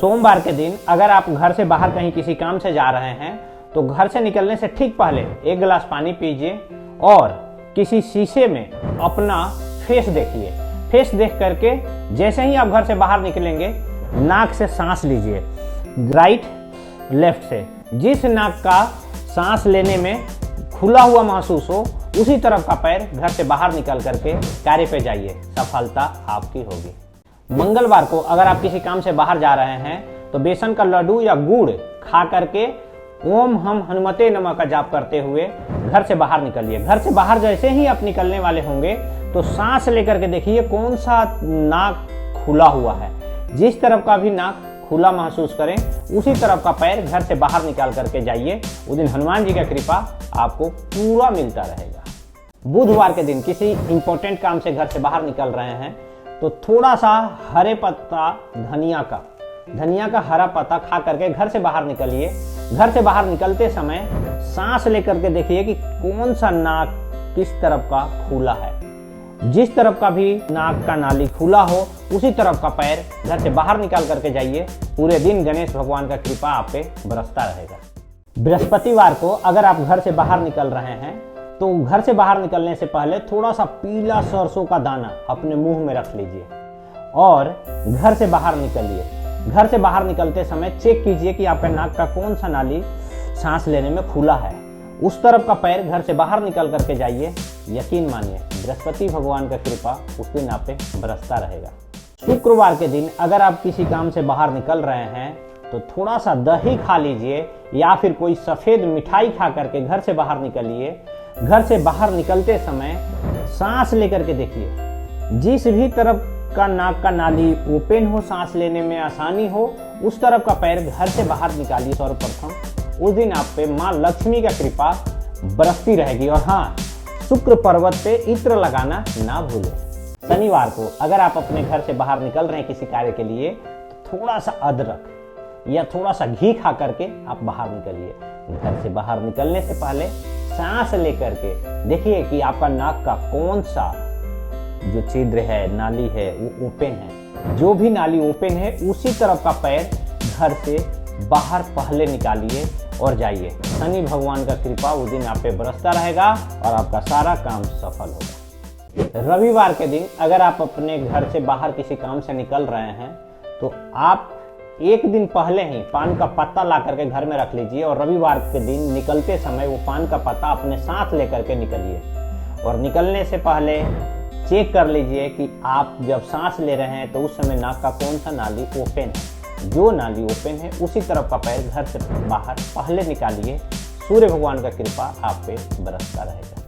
सोमवार के दिन अगर आप घर से बाहर कहीं किसी काम से जा रहे हैं तो घर से निकलने से ठीक पहले 1 गिलास पानी पीजिए और किसी शीशे में अपना फेस देखिए। फेस देख करके जैसे ही आप घर से बाहर निकलेंगे नाक से सांस लीजिए, राइट लेफ्ट से। जिस नाक का सांस लेने में खुला हुआ महसूस हो उसी तरफ का पैर घर से बाहर निकल करके कार्य पे जाइए, सफलता आपकी होगी। मंगलवार को अगर आप किसी काम से बाहर जा रहे हैं तो बेसन का लड्डू या गुड़ खा करके ओम हम हनुमते नमः का जाप करते हुए घर से बाहर निकलिए। घर से बाहर जैसे ही आप निकलने वाले होंगे तो सांस लेकर के देखिए कौन सा नाक खुला हुआ है। जिस तरफ का भी नाक खुला महसूस करें उसी तरफ का पैर घर से बाहर निकाल करके जाइए। उस दिन हनुमान जी का कृपा आपको पूरा मिलता रहेगा। बुधवार के दिन किसी इंपॉर्टेंट काम से घर से बाहर निकल रहे हैं तो थोड़ा सा हरे पत्ता धनिया का हरा पत्ता खा करके घर से बाहर निकलिए। घर से बाहर निकलते समय सांस लेकर के देखिए कि कौन सा नाक किस तरफ का खुला है। जिस तरफ का भी नाक का नाली खुला हो उसी तरफ का पैर घर से बाहर निकाल करके जाइए। पूरे दिन गणेश भगवान का कृपा आप पे बरसता रहेगा। बृहस्पतिवार को अगर आप घर से बाहर निकल रहे हैं तो घर से बाहर निकलने से पहले थोड़ा सा पीला सरसों का दाना अपने मुंह में रख लीजिए और घर से बाहर निकलिए। घर से बाहर निकलते समय चेक कीजिए कि आपका नाक का कौन सा नाली सांस लेने में खुला है। उस तरफ का पैर घर से बाहर निकल करके जाइए। यकीन मानिए बृहस्पति भगवान का कृपा उस दिन आप पे बरसता रहेगा। शुक्रवार के दिन अगर आप किसी काम से बाहर निकल रहे हैं तो थोड़ा सा दही खा लीजिए या फिर कोई सफेद मिठाई खा करके घर से बाहर निकलिए। घर से बाहर निकलते समय सांस लेकर के देखिए जिस भी तरफ का नाक का नाली ओपन हो, सांस लेने में आसानी हो, उस तरफ का पैर घर से बाहर निकालिए। सर्वप्रथम उस दिन आप पे माँ लक्ष्मी का कृपा बरसती रहेगी। और हाँ, शुक्र पर्वत पे इत्र लगाना ना भूलें। शनिवार को अगर आप अपने घर से बाहर निकल रहे हैं किसी कार्य के लिए तो थोड़ा सा अदरक या थोड़ा सा घी खा करके आप बाहर निकलिए। घर से बाहर निकलने से पहले सांस लेकर के देखिए कि आपका नाक का कौन सा जो छिद्र है, नाली है, वो ओपन है। जो भी नाली ओपन है उसी तरफ का पैर घर से बाहर पहले निकालिए और जाइए। शनि भगवान का कृपा उस दिन आप पे बरसता रहेगा और आपका सारा काम सफल होगा। रविवार के दिन अगर आप अपने घर से बाहर किसी काम से निकल रहे हैं तो आप एक दिन पहले ही पान का पत्ता ला करके घर में रख लीजिए और रविवार के दिन निकलते समय वो पान का पत्ता अपने साथ लेकर के निकलिए। और निकलने से पहले चेक कर लीजिए कि आप जब सांस ले रहे हैं तो उस समय नाक का कौन सा नाली ओपन है। जो नाली ओपन है उसी तरफ का पैर घर से बाहर पहले निकालिए। सूर्य भगवान का कृपा आप पे बरसता रहेगा।